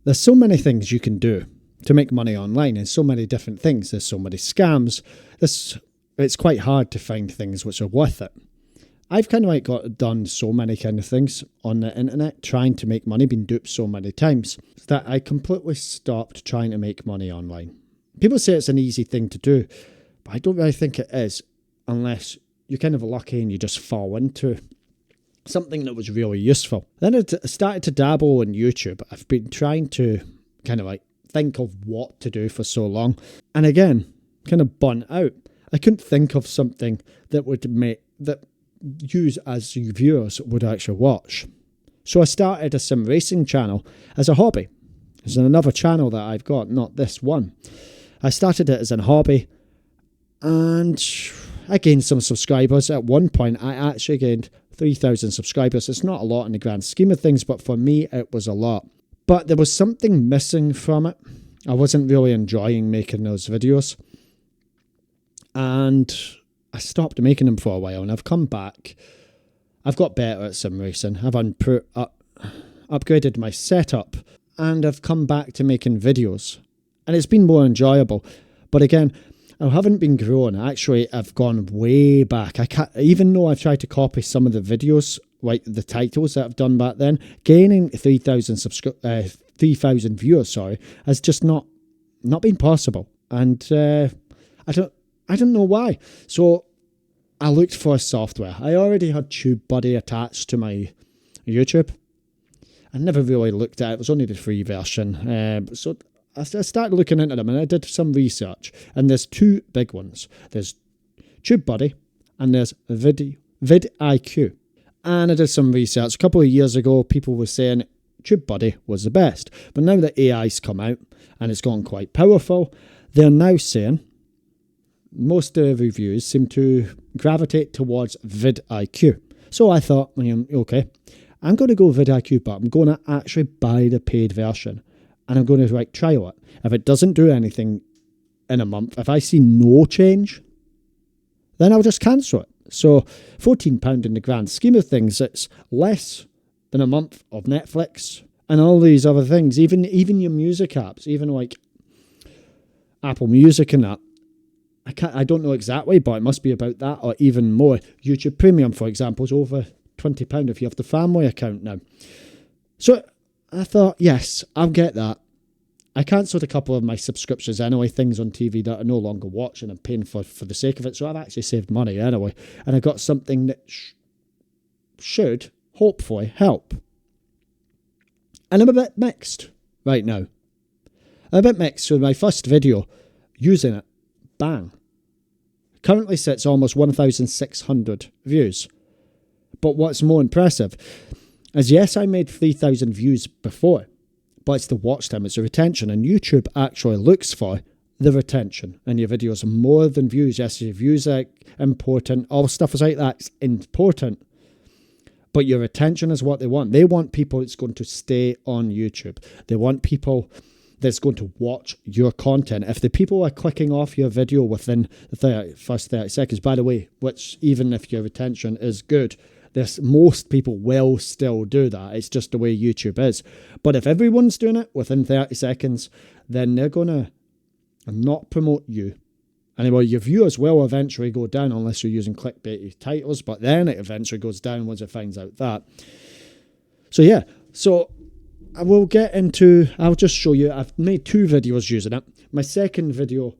There's so many things you can do to make money online, and so many different things. There's so many scams. It's quite hard to find things which are worth it. I've kind of like done so many kind of things on the internet, trying to make money, been duped so many times that I completely stopped trying to make money online. People say it's an easy thing to do, but I don't really think it is, unless you're kind of lucky and you just fall into something that was really useful. Then I started to dabble in YouTube. I've been trying to kind of like think of what to do for so long, and again, kind of burnt out. I couldn't think of something that would make that you as viewers would actually watch. So I started a sim racing channel as a hobby. It's another channel that I've got, not this one. I started it as a hobby, and I gained some subscribers. At one point, I actually gained 3,000 subscribers. It's not a lot in the grand scheme of things, but for me, it was a lot. But there was something missing from it. I wasn't really enjoying making those videos. And I stopped making them for a while, and I've come back. I've got better at sim racing. I've upgraded my setup, and I've come back to making videos. And it's been more enjoyable. But again, I haven't been growing. Actually, I've gone way back. I can't, even though I've tried to copy some of the videos, like the titles that I've done back then, gaining 3,000 viewers, has just not been possible. And I don't know why. So I looked for software. I already had TubeBuddy attached to my YouTube. I never really looked at it. It was only the free version. So I started looking into them, and I did some research. And there's two big ones. There's TubeBuddy and there's Vidiq. And I did some research. A couple of years ago, people were saying TubeBuddy was the best. But now that AI's come out and it's gone quite powerful, they're now saying most of the reviews seem to gravitate towards Vidiq. So I thought, okay, I'm going to go Vidiq, but I'm going to actually buy the paid version, and I'm going to trial it. If it doesn't do anything in a month, if I see no change, then I'll just cancel it. So £14 in the grand scheme of things, it's less than a month of Netflix and all these other things, even your music apps, even like Apple Music and that. I don't know exactly, but it must be about that or even more. YouTube Premium, for example, is over £20 if you have the family account now. So I thought, yes, I'll get that. I cancelled a couple of my subscriptions anyway, things on TV that I no longer watch and I'm paying for the sake of it. So I've actually saved money anyway. And I got something that should hopefully help. And I'm a bit mixed right now. I'm a bit mixed with my first video using it. Bang. Currently sits almost 1,600 views. But what's more impressive is, yes, I made 3,000 views before, but it's the watch time, it's the retention, and YouTube actually looks for the retention in your videos more than views. Yes, your views are important, all stuff is like that's important, but your retention is what they want. They want people that's going to stay on YouTube. They want people that's going to watch your content. If the people are clicking off your video within the first 30 seconds, by the way, which even if your retention is good, most people will still do that. It's just the way YouTube is. But if everyone's doing it within 30 seconds, then they're going to not promote you. Anyway, your viewers will eventually go down unless you're using clickbaity titles, but then it eventually goes down once it finds out that. So yeah, I will get into, I'll just show you, I've made 2 videos using it. My second video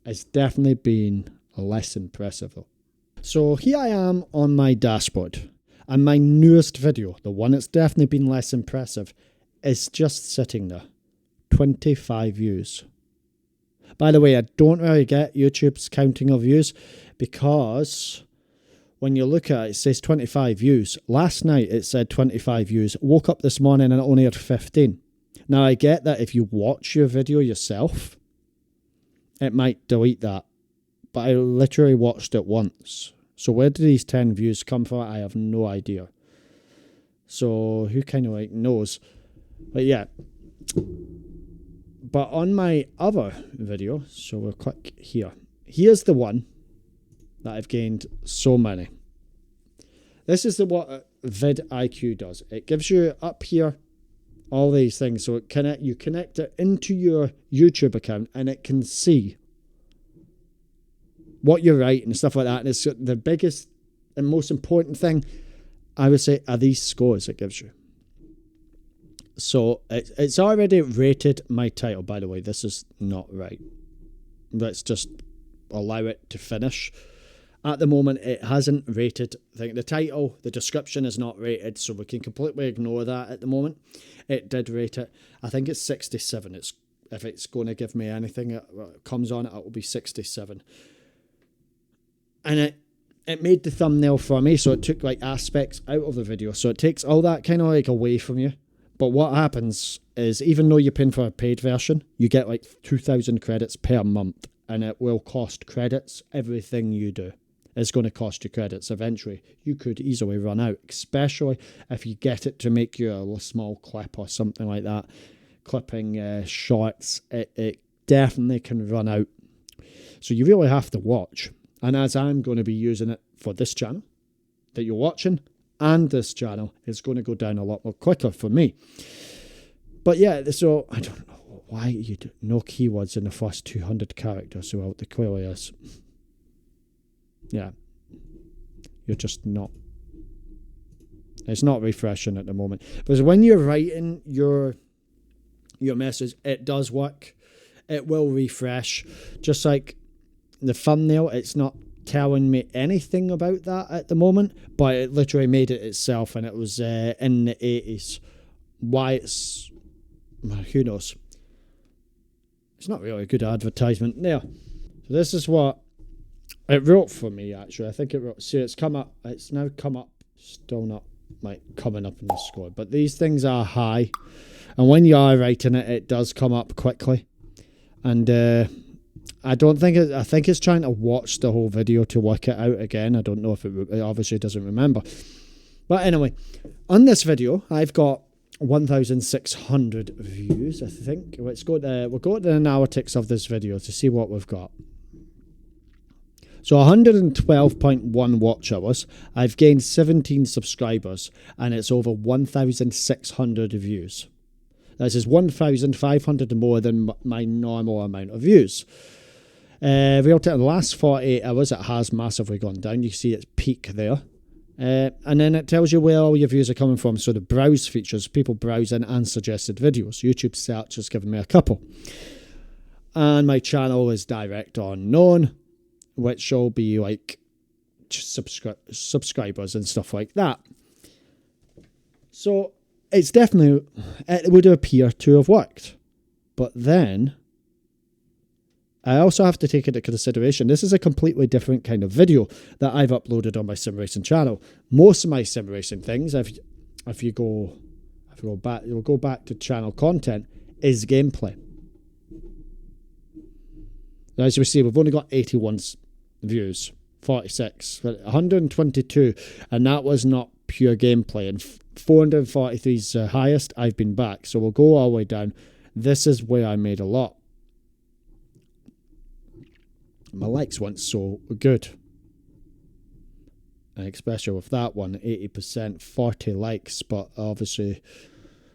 has definitely been less impressive though. So here I am on my dashboard, and my newest video, the one that's definitely been less impressive, is just sitting there. 25 views. By the way, I don't really get YouTube's counting of views, because when you look at it, it says 25 views. Last night it said 25 views. Woke up this morning and it only had 15. Now I get that if you watch your video yourself, it might delete that. But I literally watched it once. So where did these 10 views come from? I have no idea. So who kind of knows? But yeah. But on my other video, so we'll click here. Here's the one that I've gained so many. This is what Vidiq does. It gives you up here all these things. So you connect it into your YouTube account and it can see what you're writing and stuff like that. And it's the biggest and most important thing, I would say, are these scores it gives you. So it's already rated my title, by the way. This is not right. Let's just allow it to finish. At the moment, it hasn't rated. The title, the description is not rated, so we can completely ignore that at the moment. It did rate it. I think it's 67. If it's going to give me anything that comes on it, it will be 67. And it made the thumbnail for me, so it took like aspects out of the video. So it takes all that kind of like away from you. But what happens is, even though you're paying for a paid version, you get like 2,000 credits per month, and it will cost credits. Everything you do is going to cost you credits eventually. You could easily run out, especially if you get it to make you a small clip or something like that. Clipping shorts, it definitely can run out. So you really have to watch. And as I'm going to be using it for this channel that you're watching, and this channel, it's going to go down a lot more quicker for me. But yeah, so I don't know why you do no keywords in the first 200 characters. Well, the clearly is. Yeah, you're just not. It's not refreshing at the moment. Because when you're writing your message, it does work. It will refresh, just like the thumbnail. It's not telling me anything about that at the moment, but it literally made it itself, and it was in the 80s. Why it's, who knows. It's not really a good advertisement there. So this is what it wrote for me, actually. I think it wrote, see, it's come up, it's now come up, still not like coming up in the score, but these things are high, and when you are writing it, it does come up quickly. And I think it's trying to watch the whole video to work it out again. I don't know if it obviously doesn't remember. But anyway, on this video, I've got 1,600 views, I think. Let's go to, we'll go to the analytics of this video to see what we've got. So 112.1 watch hours. I've gained 17 subscribers, and it's over 1,600 views. This is 1,500 more than my normal amount of views. Relative to the last 48 hours, it has massively gone down. You see its peak there. And then it tells you where all your views are coming from. So the browse features, people browsing and suggested videos. YouTube search has given me a couple. And my channel is direct unknown, which will be like subscribers and stuff like that. So it's definitely, it would appear to have worked. But then I also have to take into consideration, this is a completely different kind of video that I've uploaded on my sim racing channel. Most of my sim racing things, if you go back, you'll go back to channel content, is gameplay. As we see, we've only got 81 views, 46, 122, and that was not pure gameplay. And 443 is the highest I've been back. So we'll go all the way down. This is where I made a lot. My likes weren't so good, especially with that one, 80%, 40 likes, but obviously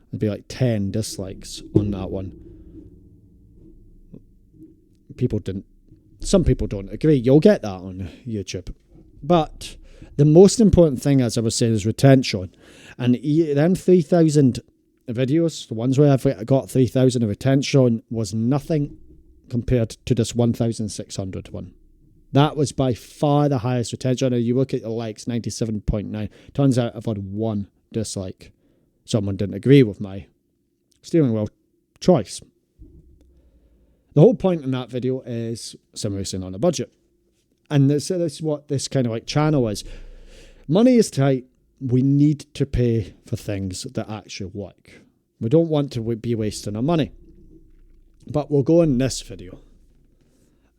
it'd be like 10 dislikes on that one. Some people don't agree. You'll get that on YouTube. But the most important thing, as I was saying, is retention. And them 3,000 videos, the ones where I've got 3,000 of retention, was nothing compared to this 1,600 one. That was by far the highest retention. And you look at the likes, 97.9. Turns out I've had one dislike. Someone didn't agree with my steering wheel choice. The whole point in that video is sim racing on a budget. And this is what this kind of like channel is. Money is tight. We need to pay for things that actually work. We don't want to be wasting our money. But we'll go in this video.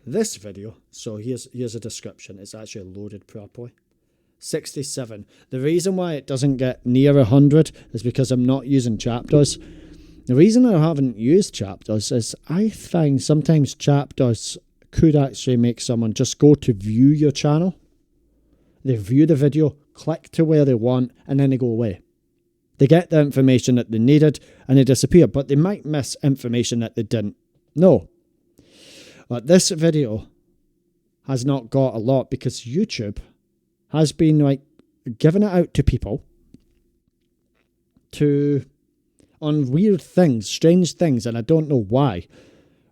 This video, so here's a description. It's actually loaded properly. 67. The reason why it doesn't get near 100 is because I'm not using chapters. The reason I haven't used chapters is I find sometimes chapters could actually make someone just go to view your channel. They view the video, click to where they want, and then they go away. They get the information that they needed and they disappear, but they might miss information that they didn't know. But this video has not got a lot because YouTube has been like giving it out to people on weird things, strange things, and I don't know why.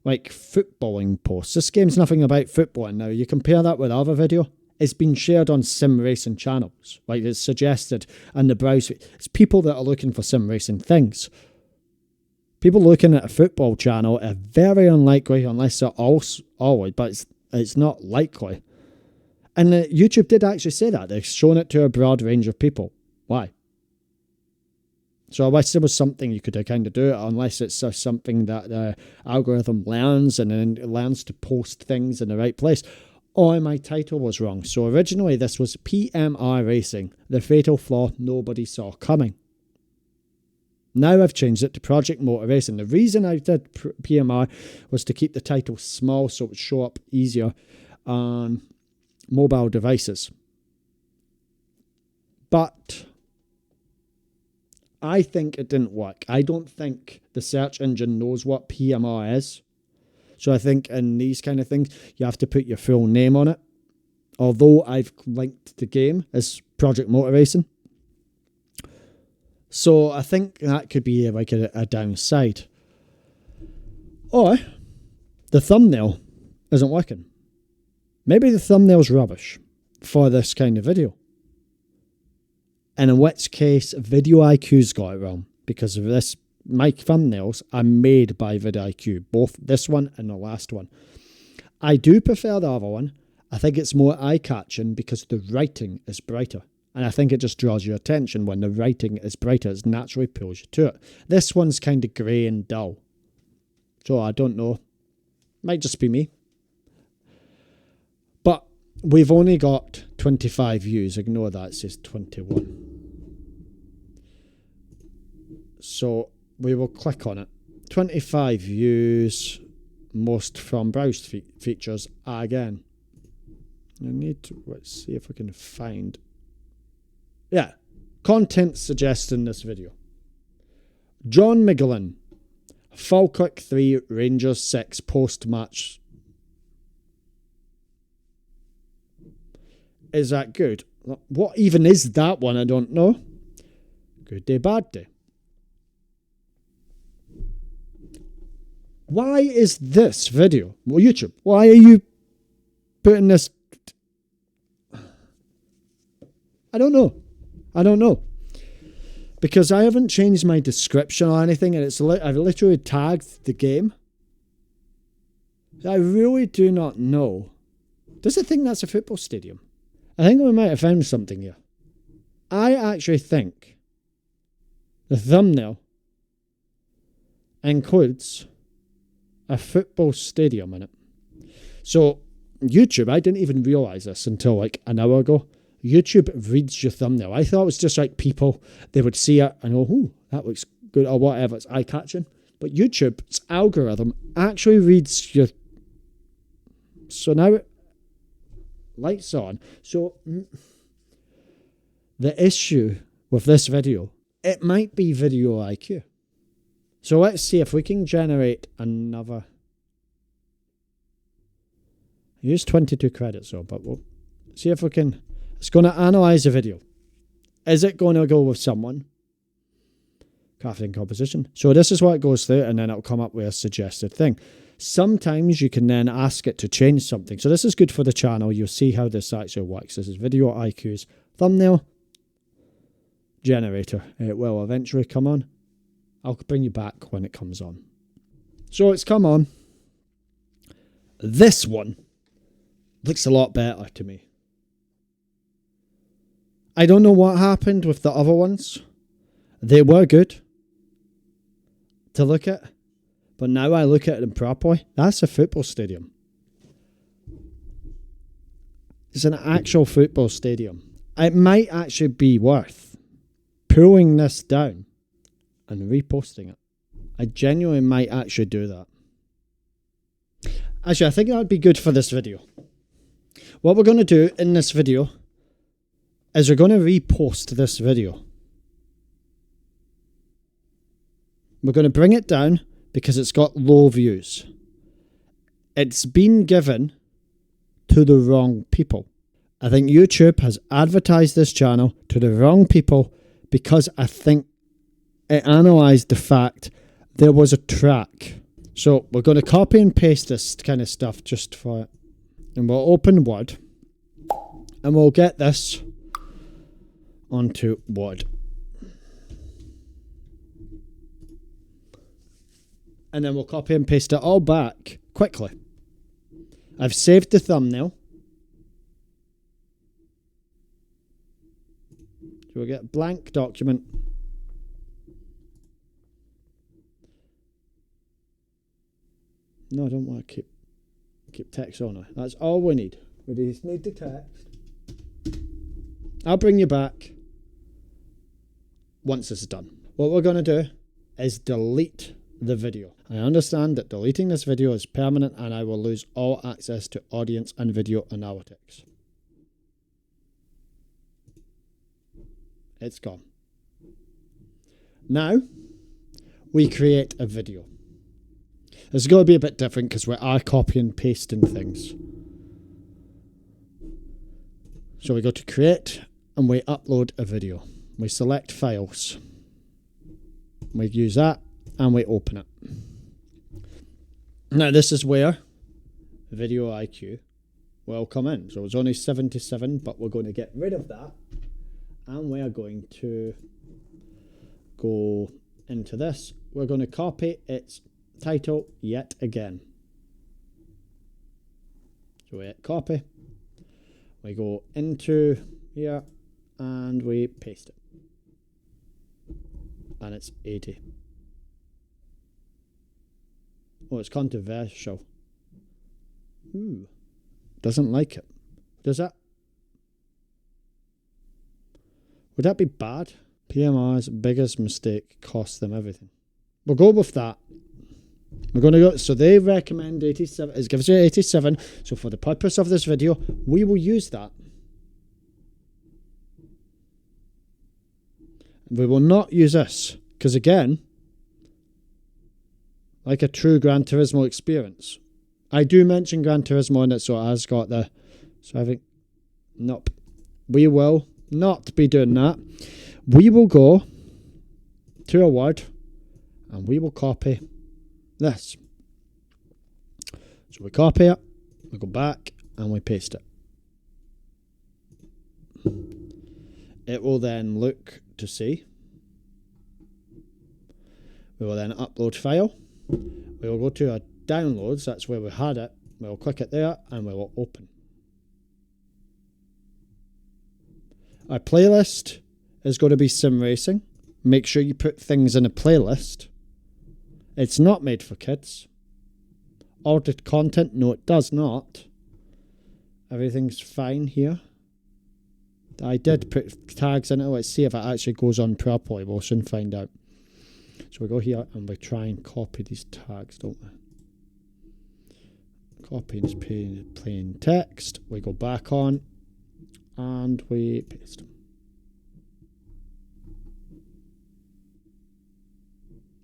Like footballing posts. This game's nothing about footballing now. You compare that with other video, it's been shared on sim racing channels. Like it's suggested in the browser. It's people that are looking for sim racing things. People looking at a football channel are very unlikely unless they're always, but it's not likely. And YouTube did actually say that. They've shown it to a broad range of people. Why? So I wish there was something you could kind of do it, unless it's something that the algorithm learns and then it learns to post things in the right place. Oh, my title was wrong. So originally this was PMR Racing, the fatal flaw nobody saw coming. Now I've changed it to Project Motor Racing. The reason I did PMR was to keep the title small so it would show up easier on mobile devices. But I think it didn't work. I don't think the search engine knows what PMR is. So I think in these kind of things, you have to put your full name on it. Although I've linked the game as Project Motor Racing. So I think that could be like a downside. Or the thumbnail isn't working. Maybe the thumbnail's rubbish for this kind of video. And in which case, Video IQ's got it wrong. Because of this, my thumbnails are made by Vidiq. Both this one and the last one. I do prefer the other one. I think it's more eye-catching because the writing is brighter. And I think it just draws your attention when the writing is brighter. It naturally pulls you to it. This one's kind of grey and dull. So I don't know. Might just be me. But we've only got 25 views. Ignore that. It says 21. So we will click on it. 25 views. Most from browse features again. I need to, let's see if we can find. Yeah, content suggesting this video. John Migglin, Falkirk 3, Rangers 6 post-match. Is that good? What even is that one? I don't know. Good day, bad day. Why is this video? Well, YouTube, why are you putting this? I don't know. Because I haven't changed my description or anything, and I've literally tagged the game. I really do not know. Does it think that's a football stadium? I think we might have found something here. I actually think the thumbnail includes a football stadium in it. So YouTube, I didn't even realise this until like an hour ago. YouTube reads your thumbnail. I thought it was just like people, they would see it and go, ooh, that looks good or whatever. It's eye-catching. But YouTube's algorithm actually reads your... So now it... Lights on. So the issue with this video, it might be Video IQ. So let's see if we can generate another... I used 22 credits though, but we'll see if we can... It's going to analyze a video. Is it going to go with someone? Crafting composition. So this is what it goes through, and then it'll come up with a suggested thing. Sometimes you can then ask it to change something. So this is good for the channel. You'll see how this actually works. This is Video IQ's thumbnail generator. It will eventually come on. I'll bring you back when it comes on. So it's come on. This one looks a lot better to me. I don't know what happened with the other ones. They were good to look at. But now I look at them properly. That's a football stadium. It's an actual football stadium. It might actually be worth pulling this down and reposting it. I genuinely might actually do that. Actually, I think that would be good for this video. What we're going to do in this video is we're going to repost this video. We're going to bring it down because it's got low views. It's been given to the wrong people. I think YouTube has advertised this channel to the wrong people because I think it analysed the fact there was a track. So we're going to copy and paste this kind of stuff just for it. And we'll open Word. And we'll get this onto Word. And then we'll copy and paste it all back quickly. I've saved the thumbnail. So we'll get a blank document. No, I don't want to keep text on it. That's all we need. We just need the text. I'll bring you back once this is done. What we're going to do is delete the video. I understand that deleting this video is permanent and I will lose all access to audience and video analytics. It's gone. Now, we create a video. It's going to be a bit different because we are copying and pasting things. So we go to create and we upload a video. We select files. We use that and we open it. Now this is where Video IQ will come in. So it's only 77, but we're going to get rid of that. And we are going to go into this. We're going to copy its title yet again. So we hit copy. We go into here and we paste it. And it's 80. Oh, it's controversial. Ooh. Doesn't like it. Does that? Would that be bad? PMR's biggest mistake cost them everything. We'll go with that. We're going to go, so they recommend 87, it gives you 87. So for the purpose of this video, we will use that. We will not use this, because again, like a true Gran Turismo experience. I do mention Gran Turismo in it, so it has got the, so I think, nope. We will not be doing that. We will go to a Word and we will copy this. So we copy it, we go back and we paste it. It will then look to see. We will then upload file. We will go to our downloads, that's where we had it. We will click it there and we will open. Our playlist is going to be sim racing. Make sure you put things in a playlist. It's not made for kids. Altered content, no it does not. Everything's fine here. I did put tags in it. Let's see if it actually goes on properly. We'll soon find out. So we go here and we try and copy these tags, don't we? Copy and plain text. We go back on and we paste them.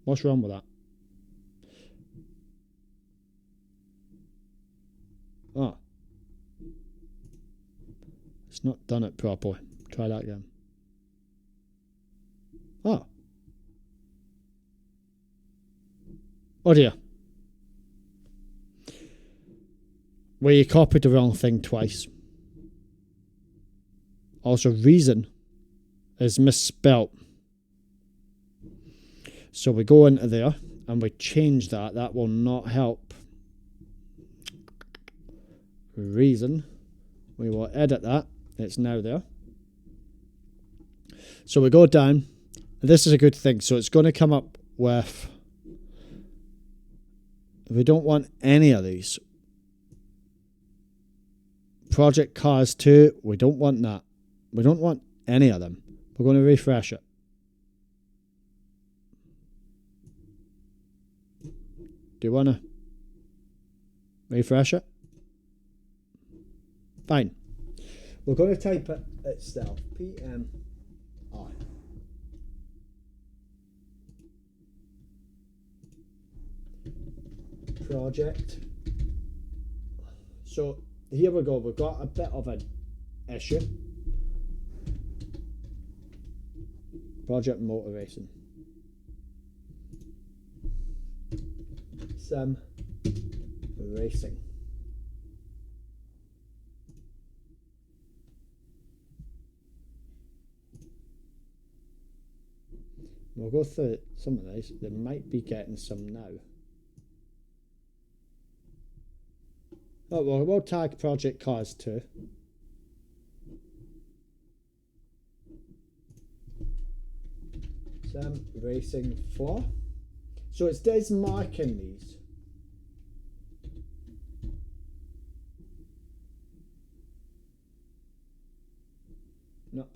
What's wrong with that? Ah. It's not done it properly. Try that again. Ah. Oh dear. We copied the wrong thing twice. Also, reason is misspelt. So we go into there and we change that. That will not help. Reason. We will edit that. It's now there. So we go down. This is a good thing. So it's going to come up with... We don't want any of these. Project Cars 2. We don't want that. We don't want any of them. We're going to refresh it. Do you want to refresh it? Fine. We're going to type it itself. PMI. project. So here we go, we've got a bit of an issue. Project motor racing. Sim racing. We'll go through some of these. They might be getting some now. Oh, well, we'll tag Project Cars 2. Sim Racing 4. So it's Des marking these. No.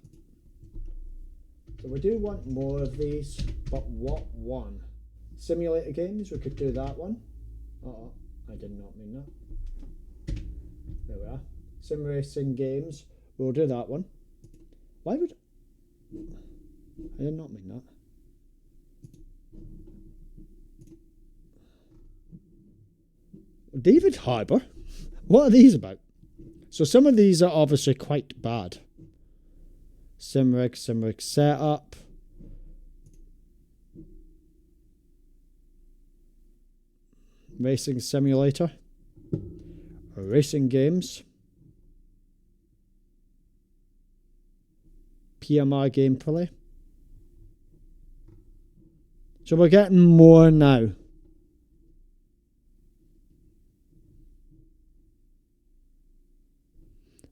So we do want more of these, but what one? Simulator games, we could do that one. Oh, I did not mean that. There we are. Sim racing games, we'll do that one. Why would... I did not mean that. David Harbour? What are these about? So some of these are obviously quite bad. Simrig setup. Racing simulator. Racing games. PMR gameplay. So we're getting more now.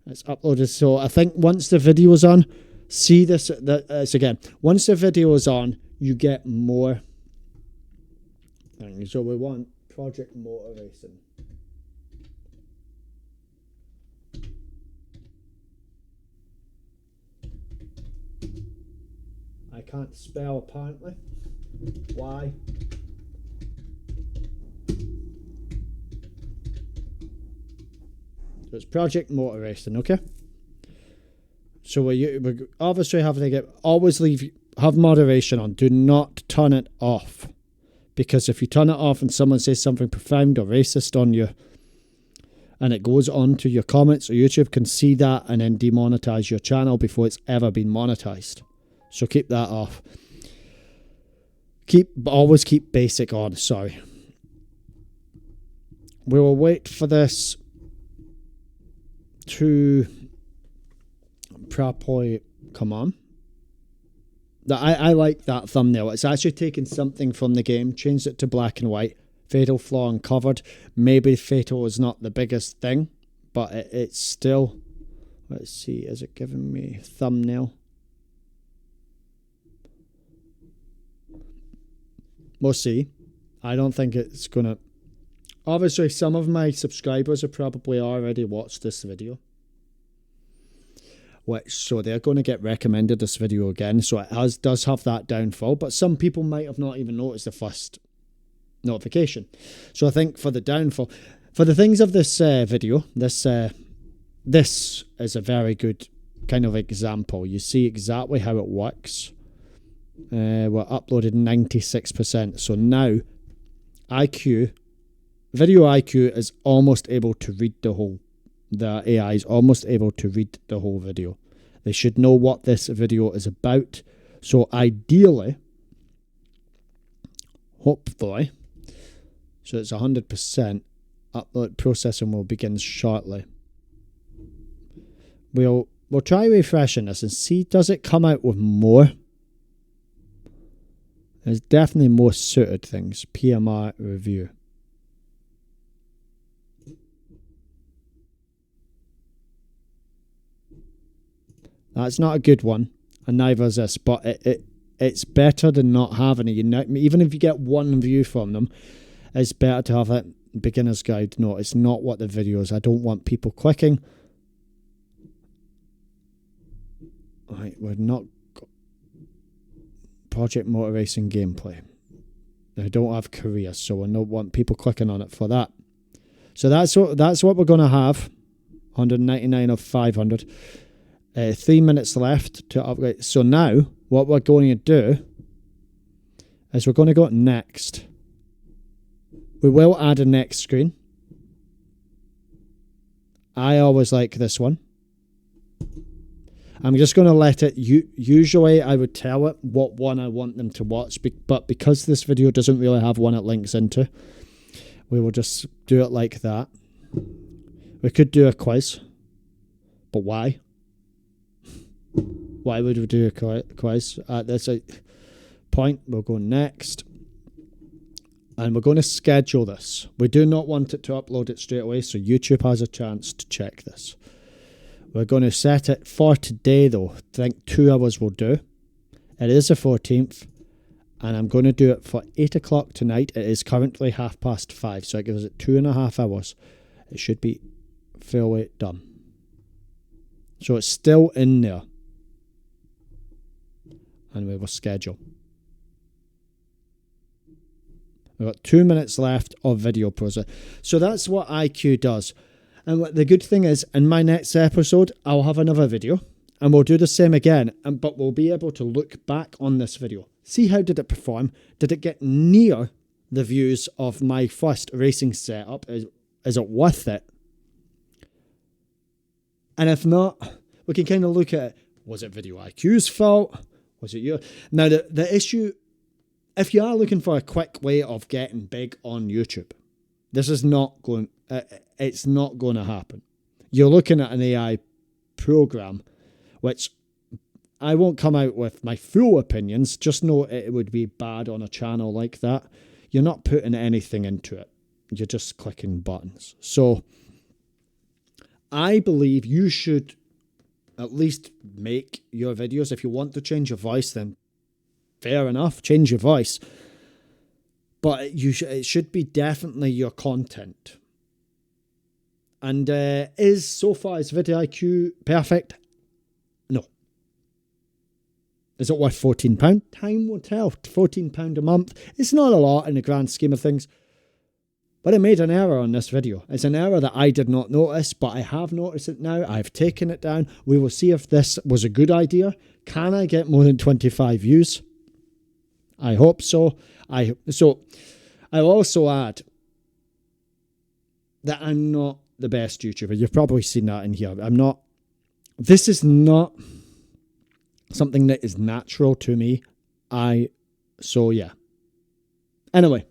It's uploaded. So I think once the video is on, see this again. Once the video is on, you get more things. So we want Project Motor Racing. I can't spell apparently. Why? So it's Project Motor Racing, okay? So we obviously have to always have moderation on. Do not turn it off, because if you turn it off and someone says something profound or racist on you, and it goes on to your comments, or YouTube can see that and then demonetize your channel before it's ever been monetized. So keep that off. Always keep basic on. Sorry. We will wait for this to properly come on. I like that thumbnail. It's actually taken something from the game, changed it to black and white. Fatal flaw uncovered. Maybe fatal is not the biggest thing, but it's still... Let's see, is it giving me thumbnail? We'll see. I don't think it's going to... Obviously, some of my subscribers have probably already watched this video. So they're going to get recommended this video again. So it does have that downfall. But some people might have not even noticed the first notification. So I think for the downfall... For the things of this video, this is a very good kind of example. You see exactly how it works. We're uploaded 96%. So now video IQ is almost able to read the AI is almost able to read the whole video. They should know what this video is about. So ideally, hopefully, so it's 100%, upload processing will begin shortly. We'll try refreshing this and see, does it come out with more? There's definitely more suited things. PMR review. That's not a good one, and neither is this, but it's better than not having it. Even if you get one view from them, it's better to have it. Beginner's guide. No, it's not what the video is. I don't want people clicking. Right, we're not... Project Motor Racing gameplay. I don't have career, so I don't want people clicking on it for that. So that's what we're going to have. 199 of 500. 3 minutes left to upgrade. So now what we're going to do is we're going to go next. We will add a next screen. I always like this one. I'm just going to let it, usually I would tell it what one I want them to watch, but because this video doesn't really have one it links into, we will just do it like that. We could do a quiz, but why? Why would we do a quiz at this point? We'll go next. And we're going to schedule this. We do not want it to upload it straight away, so YouTube has a chance to check this. We're going to set it for today, though. I think 2 hours will do. It is the 14th, and I'm going to do it for 8 o'clock tonight. It is currently 5:30, so it gives it 2.5 hours. It should be fairly done. So it's still in there. And we will schedule. We've got 2 minutes left of video process. So that's what IQ does. And the good thing is, in my next episode, I'll have another video. And we'll do the same again. But we'll be able to look back on this video. See how did it perform? Did it get near the views of my first racing setup? Is it worth it? And if not, we can kind of look at, was it Video IQ's fault? Was it your? Now, the issue, if you are looking for a quick way of getting big on YouTube, this is not going, it's not going to happen. You're looking at an AI program, which I won't come out with my full opinions, just know it would be bad on a channel like that. You're not putting anything into it. You're just clicking buttons. So I believe you should at least make your videos. If you want to change your voice, then fair enough, change your voice. But it should be definitely your content. And so far, is VidIQ perfect? No. Is it worth £14? Time will tell. £14 a month. It's not a lot in the grand scheme of things. But I made an error on this video. It's an error that I did not notice, but I have noticed it now. I've taken it down. We will see if this was a good idea. Can I get more than 25 views? I hope so. I'll also add that I'm not the best YouTuber. You've probably seen that in here. This is not something that is natural to me. So yeah. Anyway,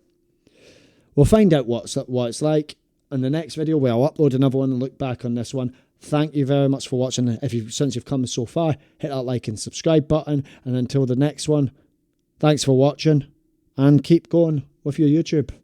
we'll find out what it's like in the next video where I'll upload another one and look back on this one. Thank you very much for watching. Since you've come so far, hit that like and subscribe button. And until the next one, thanks for watching and keep going with your YouTube.